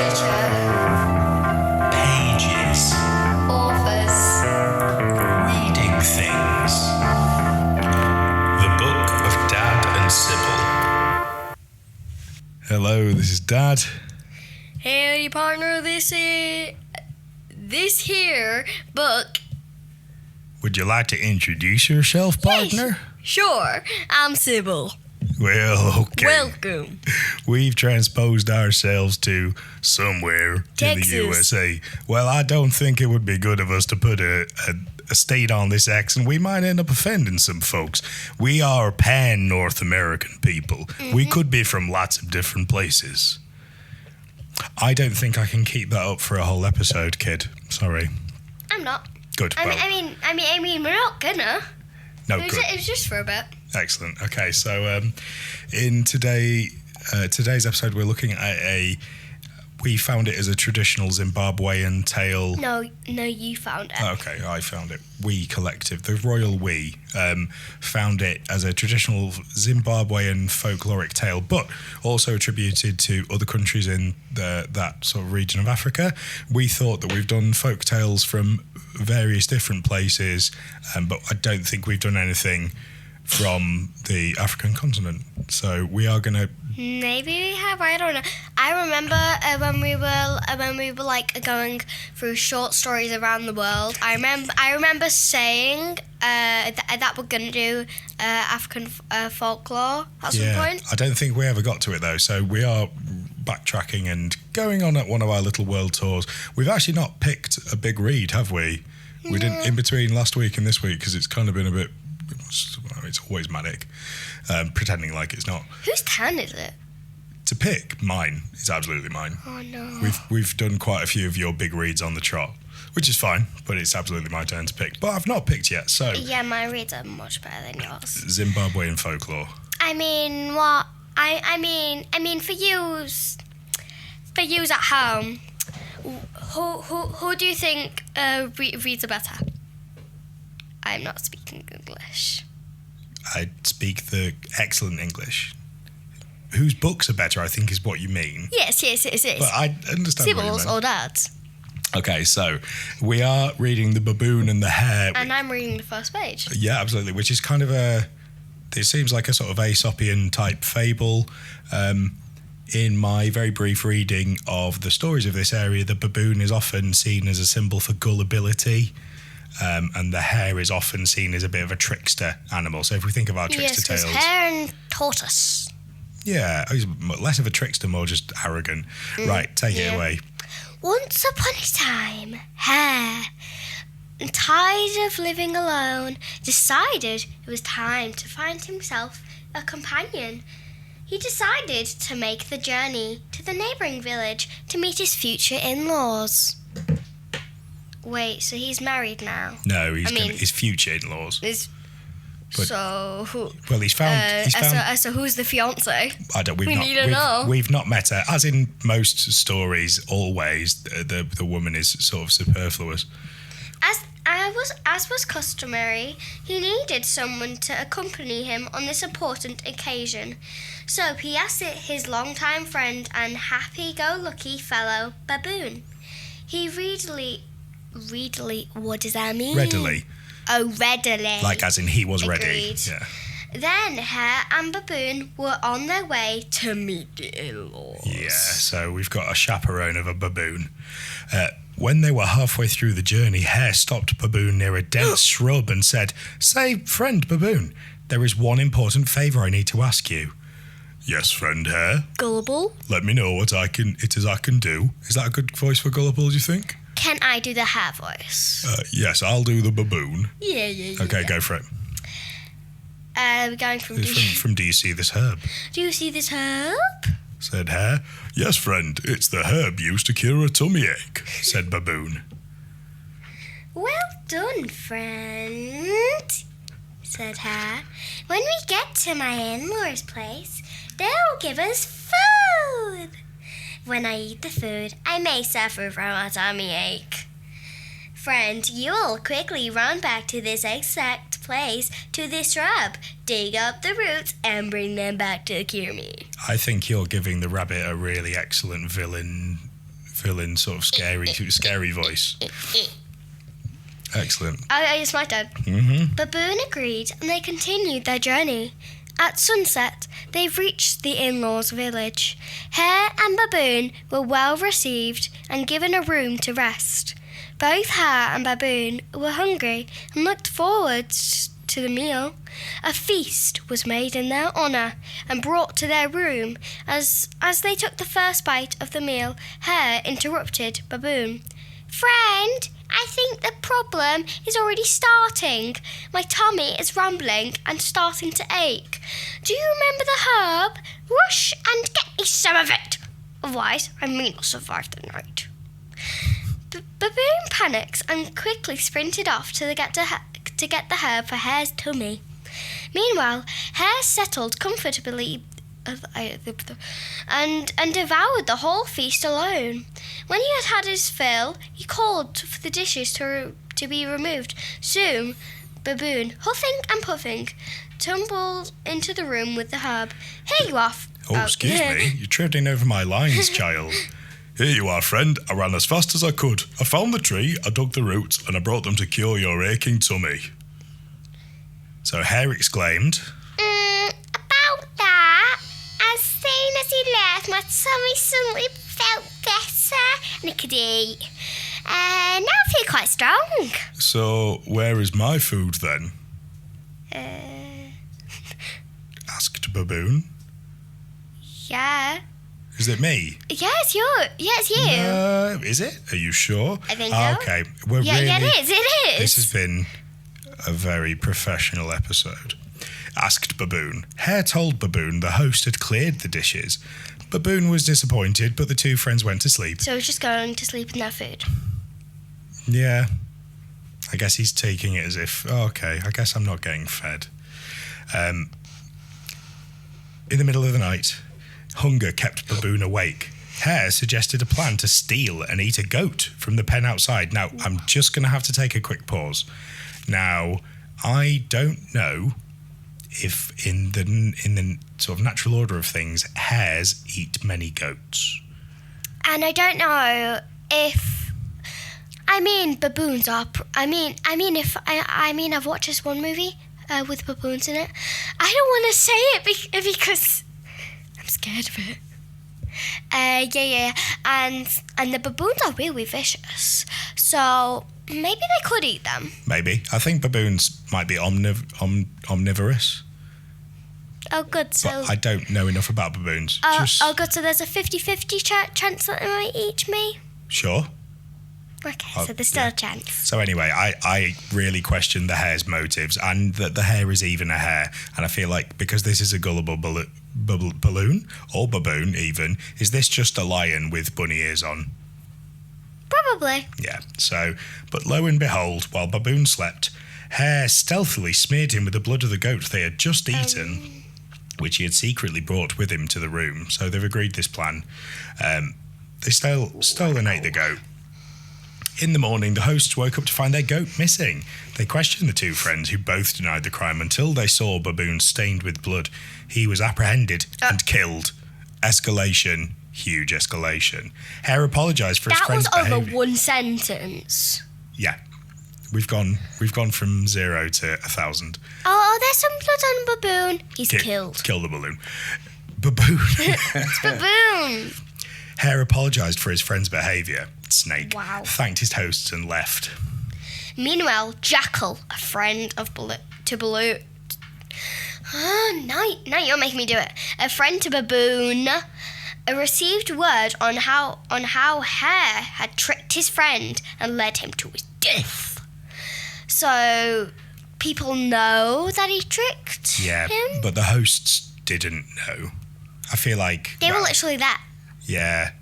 Literature. Pages. Authors. Reading things. The Book of Dad and Sybil. Hello, this is Dad. Hey, partner, this here book. Would you like to introduce yourself, partner? Yes, sure, I'm Sybil. Well, okay. Welcome. We've transposed ourselves to somewhere Texas. in the USA. Well, I don't think it would be good of us to put a state on this accent. We might end up offending some folks. We are pan-North American people. Mm-hmm. We could be from lots of different places. I don't think I can keep that up for a whole episode, kid. Sorry. I'm not. Good. I mean, we're not gonna. No, good. It was just for a bit. Excellent. Okay, so in today's episode, we're looking at we found it as a traditional Zimbabwean tale. No, you found it. Okay, I found it. We collective, the royal we, found it as a traditional Zimbabwean folkloric tale, but also attributed to other countries in that sort of region of Africa. We thought that we've done folk tales from various different places, but I don't think we've done anything from the African continent. So we are going to... Maybe we have. I don't know. I remember when we were like going through short stories around the world. I remember saying that we're gonna do African folklore at some point. I don't think we ever got to it though. So we are backtracking and going on at one of our little world tours. We've actually not picked a big read, have we? We didn't in between last week and this week because it's kind of been a bit. It's always manic, pretending like it's not. Whose turn is it? To pick, mine. It's absolutely mine. Oh no. We've done quite a few of your big reads on the trot, which is fine, but it's absolutely my turn to pick. But I've not picked yet, so. Yeah, my reads are much better than yours. Zimbabwean folklore. I mean, what? I mean, for yous at home, who do you think reads are better? I'm not speaking English. I speak the excellent English. Whose books are better, I think, is what you mean. Yes. But I understand Sybil's what you mean. or Dad's. Okay, so we are reading The Baboon and the Hare. And I'm reading the first page. Yeah, absolutely, which is kind of it seems like a sort of Aesopian type fable. In my very brief reading of the stories of this area, the baboon is often seen as a symbol for gullibility. And the hare is often seen as a bit of a trickster animal. So if we think of our trickster tales... Yes, hare and tortoise. Yeah, he's less of a trickster, more just arrogant. Right, take it away. Once upon a time, Hare, tired of living alone, decided it was time to find himself a companion. He decided to make the journey to the neighbouring village to meet his future in-laws. Wait, so he's married now? No, his future in-laws. So who? Well, he's found. So who's the fiance? We need to know. We've not met her. As in most stories, always the woman is sort of superfluous. As was customary, he needed someone to accompany him on this important occasion. So he asked his longtime friend and happy-go-lucky fellow Baboon. He readily, what does that mean? Readily. Oh, readily. Like as in he was Agreed. ready. Yeah. Then Hare and Baboon were on their way to meet the in-laws. Yeah, so we've got a chaperone of a baboon. When they were halfway through the journey, Hare stopped Baboon near a dense shrub and said, "Say, friend Baboon, there is one important favour I need to ask you." "Yes, friend Hare." Gullible? "Let me know what it is I can do." Is that a good voice for Gullible, do you think? Can I do the Hare voice? Yes, I'll do the baboon. Yeah. Okay, go for it. We're going from Do You See This Herb? Do you see this herb? Said Hare. "Yes, friend, it's the herb used to cure a tummy ache," said Baboon. "Well done, friend," said Hare. "When we get to my in-laws' place, they'll give us food. When I eat the food, I may suffer from a tummy ache. Friend, you will quickly run back to this exact place, to this shrub, dig up the roots, and bring them back to cure me." I think you're giving the rabbit a really excellent villain feeling sort of scary voice. Excellent. It's my turn. Mm-hmm. Baboon agreed, and they continued their journey. At sunset, they reached the in-laws' village. Hare and Baboon were well received and given a room to rest. Both Hare and Baboon were hungry and looked forward to the meal. A feast was made in their honour and brought to their room. As they took the first bite of the meal, Hare interrupted Baboon. "Friend, I think the problem is already starting. My tummy is rumbling and starting to ache. Do you remember the herb? Rush and get me some of it. Otherwise, I may not survive the night." Baboon panicked and quickly sprinted off to get the herb for Hare's tummy. Meanwhile, Hare settled comfortably and devoured the whole feast alone. When he had his fill, he called for the dishes to be removed. Soon, Baboon, huffing and puffing, tumbled into the room with the herb. "Here you are." Excuse me. You're treading over my lines, child. "Here you are, friend. I ran as fast as I could. I found the tree, I dug the roots, and I brought them to cure your aching tummy." So Hare exclaimed, "About that, as soon as he left, my tummy suddenly felt better and I could eat. Now I feel quite strong." "So where is my food then?" asked Baboon. Yeah. Is it me? Yes, you. Is it? Are you sure? I think so. Okay. Yeah, it is. This has been a very professional episode. Asked Baboon. Hare told Baboon the host had cleared the dishes. Baboon was disappointed, but the two friends went to sleep. So he's just going to sleep in their food. Yeah. I guess he's taking it as if, okay, I guess I'm not getting fed. In the middle of the night, hunger kept Baboon awake. Hare suggested a plan to steal and eat a goat from the pen outside. Now, I'm just going to have to take a quick pause. Now, I don't know if in the sort of natural order of things, hares eat many goats. And I don't know if... baboons are... I've watched this one movie with baboons in it. I don't want to say it because I'm scared of it. Yeah. And the baboons are really vicious. So maybe they could eat them. Maybe. I think baboons might be omnivorous. Oh, good. So but I don't know enough about baboons. Good. So there's a 50-50 chance that they might eat me? Sure. Okay, so there's still a chance. So anyway, I really question the hare's motives and that the hare is even a hare. And I feel like because this is a gullible balloon, or baboon even, is this just a lion with bunny ears on? Probably. Yeah, so, but lo and behold, while Baboon slept, Hare stealthily smeared him with the blood of the goat they had just eaten, which he had secretly brought with him to the room. So they've agreed this plan. They stole and ate the goat. In the morning, the hosts woke up to find their goat missing. They questioned the two friends, who both denied the crime, until they saw Baboon stained with blood. He was apprehended and killed. Escalation. Huge escalation. Hare apologised for his friend's behaviour. That was over one sentence. Yeah. We've gone from 0 to 1,000. Oh, there's some blood on Baboon. He's killed. Kill the balloon. Baboon. It's Baboon. Hare apologised for his friend's behaviour. Snake. Wow. Thanked his hosts and left. Meanwhile, Jackal, a friend of Baloo... Now you're making me do it. A friend to Baboon... received word on how Hare had tricked his friend and led him to his death. So people know that he tricked him? But the hosts didn't know. I feel like... They were literally there. Yeah.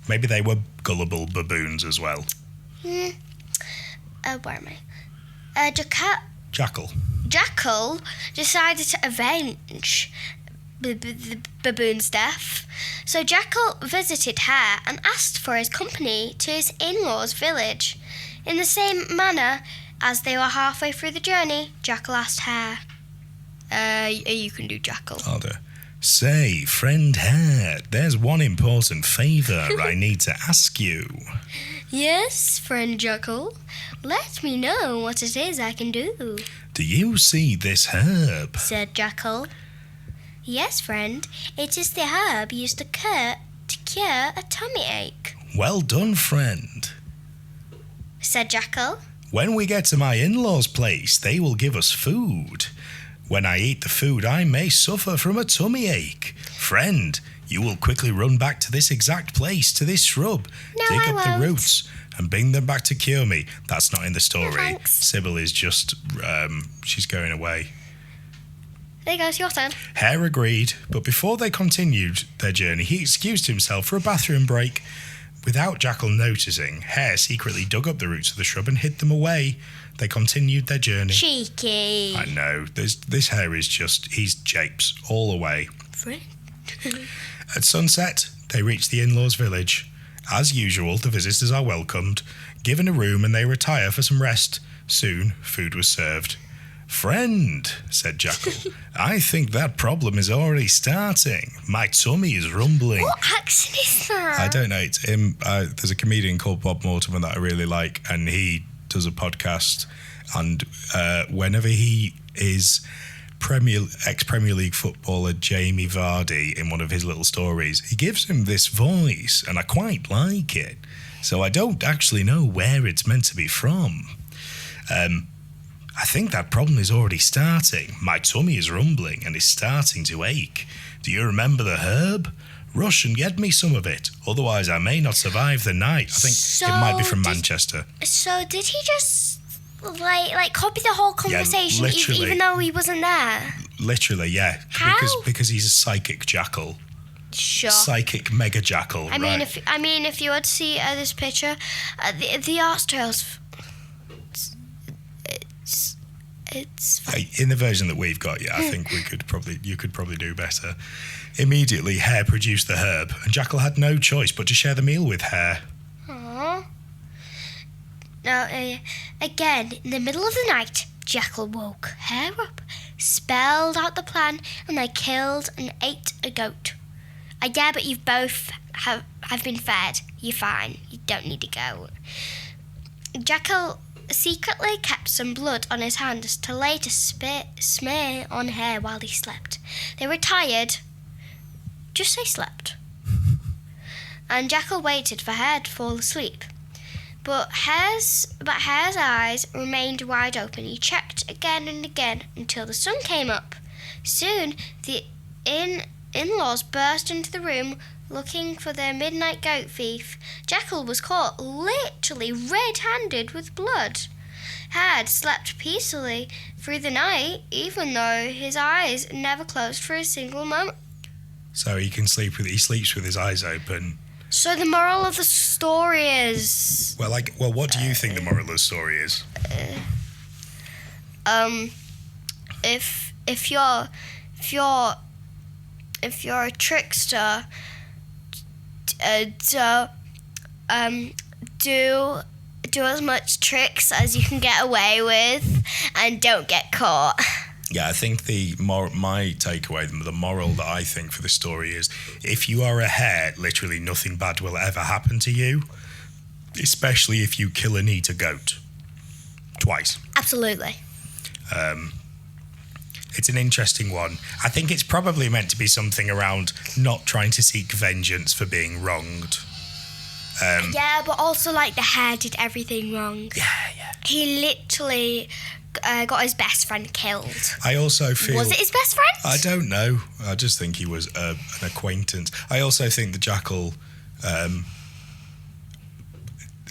Maybe they were gullible baboons as well. Where am I? Jackal. Jackal decided to avenge the baboon's death. So Jackal visited Hare and asked for his company to his in-laws' village. In the same manner, as they were halfway through the journey, Jackal asked Hare, you can do Jackal. I'll do. Say, friend Hare, there's one important favour I need to ask you. Yes, friend Jackal. Let me know what it is I can do. Do you see this herb? Said Jackal. Yes, friend. It is the herb used to cure a tummy ache. Well done, friend. Said Jackal. When we get to my in-laws' place, they will give us food. When I eat the food, I may suffer from a tummy ache. Friend, you will quickly run back to this exact place, to this shrub, No, dig I up won't. the roots, and bring them back to cure me. That's not in the story. No, thanks. Sybil is just, she's going away. There goes your turn. Hare agreed, but before they continued their journey, he excused himself for a bathroom break. Without Jackal noticing, Hare secretly dug up the roots of the shrub and hid them away. They continued their journey. Cheeky. I know, this Hare is just, he's japes all the way. Friend. At sunset, they reached the in-laws' village. As usual, the visitors are welcomed, given a room, and they retire for some rest. Soon, food was served. Friend, said Jackal, I think that problem is already starting. My tummy is rumbling. What accent is that? I don't know. It's him. There's a comedian called Bob Mortimer that I really like, and he does a podcast. And whenever he is ex-Premier League footballer Jamie Vardy in one of his little stories, he gives him this voice, and I quite like it. So I don't actually know where it's meant to be from. I think that problem is already starting. My tummy is rumbling and is starting to ache. Do you remember the herb? Rush and get me some of it. Otherwise, I may not survive the night. I think it might be from Manchester. So did he just like copy the whole conversation literally. even though he wasn't there? Literally, yeah. How? Because he's a psychic jackal. Sure. Psychic mega jackal. I mean, if you would see this picture, the art style's it's in the version that we've got, yeah, I think you could probably do better. Immediately, Hare produced the herb, and Jackal had no choice but to share the meal with Hare. Aww. Now, again, in the middle of the night, Jackal woke Hare up, spelled out the plan, and they killed and ate a goat. Yeah, but you've both have been fed. You're fine. You don't need to go. Jackal secretly kept some blood on his hands to later smear on Hare while he slept. They were tired. Just say slept. And Jackal waited for Hare to fall asleep. But Hare's eyes remained wide open. He checked again and again until the sun came up. Soon the in-laws burst into the room looking for their midnight goat thief. Jackal was caught literally red-handed with blood. Hare slept peacefully through the night, even though his eyes never closed for a single moment. So he sleeps with his eyes open. So the moral of the story is... Well, what do you think the moral of the story is? If you're a trickster, do as much tricks as you can get away with, and don't get caught. Yeah, I think my takeaway, the moral that I think for the story is, if you are a hare, literally nothing bad will ever happen to you, especially if you kill and eat a goat. Twice. Absolutely. It's an interesting one. I think it's probably meant to be something around not trying to seek vengeance for being wronged. Yeah, but also like the hare did everything wrong. Yeah. He literally got his best friend killed. I also feel... Was it his best friend? I don't know. I just think he was an acquaintance. I also think the jackal...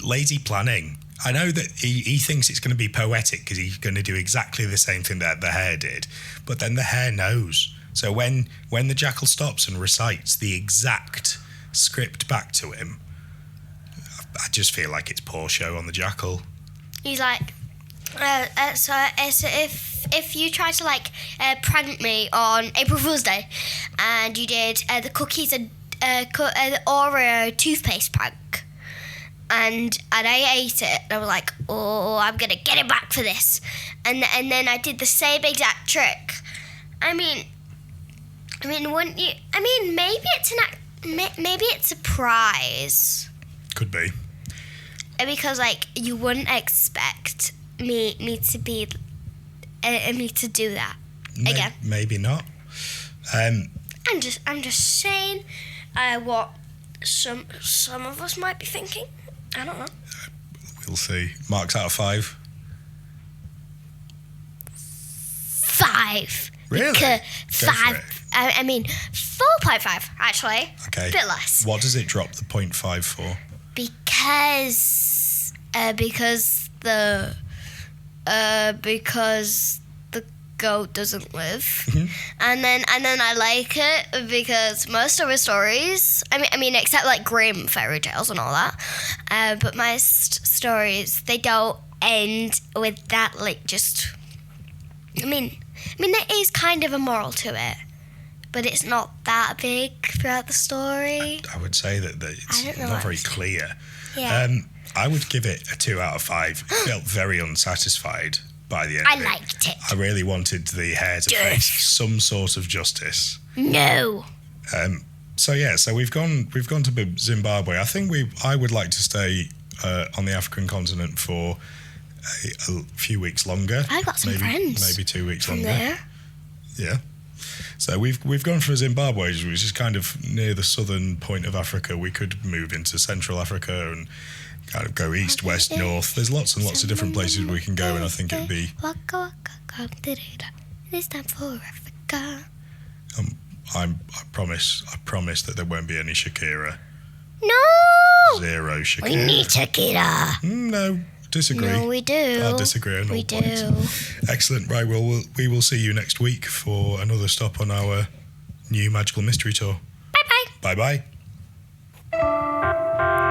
lazy planning. I know that he thinks it's going to be poetic because he's going to do exactly the same thing that the hare did. But then the hare knows. So when the jackal stops and recites the exact script back to him, I just feel like it's poor show on the jackal. He's like, so if you try to like prank me on April Fool's Day, and you did the cookies and Oreo toothpaste prank, and I ate it, and I was like, oh, I'm gonna get it back for this, and then I did the same exact trick. I mean, I mean, wouldn't you? I mean, maybe it's maybe it's a prize. Could be. Because like you wouldn't expect me to be me to do that again. Maybe not. I'm just saying what some of us might be thinking. I don't know. We'll see. Marks out of 5. 5. Really? Because Go 5. for it. I mean 4.5 actually. Okay. A bit less. What does it drop the 0.5 for? Because the goat doesn't live, and then I like it because most of the stories, I mean except like Grimm fairy tales and all that, but most stories they don't end with that like just. I mean there is kind of a moral to it, but it's not that big throughout the story. I would say that it's not very clear. Yeah. I would give it a 2 out of 5. I felt very unsatisfied by the end I of it. liked it. I really wanted the Hare to face some sort of justice. No. So we've gone to Zimbabwe. I think I would like to stay on the African continent for a few weeks longer. I've got some friends. Maybe 2 weeks from longer. there. Yeah. So we've gone for Zimbabwe, which is kind of near the southern point of Africa. We could move into Central Africa and kind of go east, west, north. There's lots and lots of different places we can go, and I think it'd be. It's time for Africa. I promise that there won't be any Shakira. No. 0 Shakira. We need Shakira. No, disagree. No, we do. I'll disagree on all points. We do. Excellent. Right, well, we will see you next week for another stop on our new magical mystery tour. Bye-bye. Bye-bye.